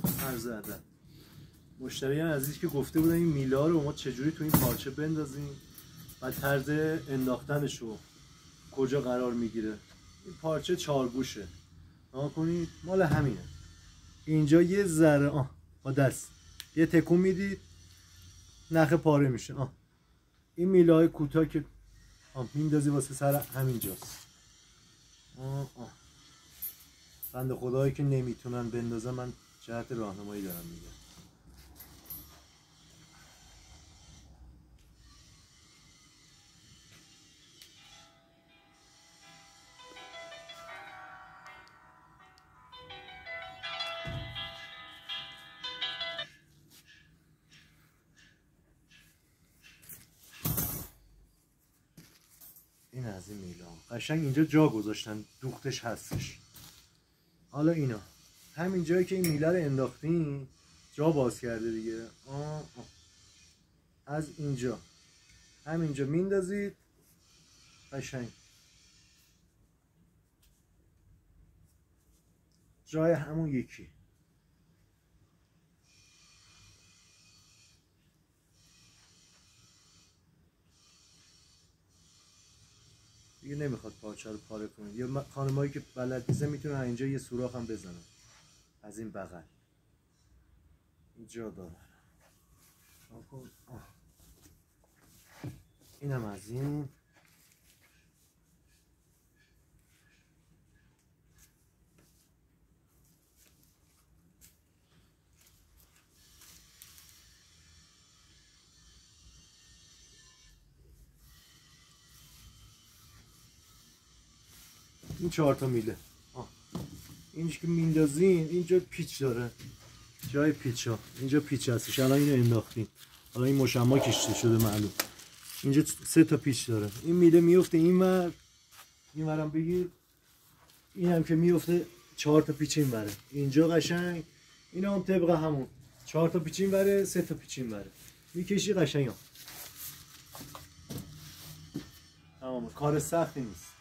عرض ادب. مشتری عزیز که گفته بودن این میلا رو ما چجوری تو این پارچه بندازیم و طرز انداختنش رو کجا قرار میگیره. این پارچه چارگوشه، نگاه کنید مال همینه. اینجا یه ذره با دست یه تکون میدید نخ پاره میشه. این میلای کوتاه که میندازی واسه سر همینجاست. بنده خدایی که نمیتونن بندازن من جهت راهنمایی دارم میگم. این از این میلا قشنگ اینجا جا گذاشتن، دوختش هستش. حالا اینا همین جایی که این میله رو انداختین جا باز کرده دیگه. از اینجا همینجا میندازید قشنگ جای همون یکی. دیگه نمیخواد پارچه رو پاره کنید. یا خانمایی که بلد نیستن میتونن اینجا یه سوراخ هم بزنن از این بغل. اینجا داره. اینم از این. این 4 تا میله. اینش که میندازین اینجا پیچ داره، جای پیچ ها اینجا پیچ هستش. الان اینو انداختین، حالا این مشما کشیده شده معلوم. اینجا 3 تا پیچ داره. این میله میفته اینور، اینورم بگیر. این هم که میفته 4 تا پیچ اینوره. اینجا قشنگ اینا هم طبق همون 4 تا پیچ اینوره 3 تا پیچ اینوره میکشی قشنگ. تمام. کار سختی نیست.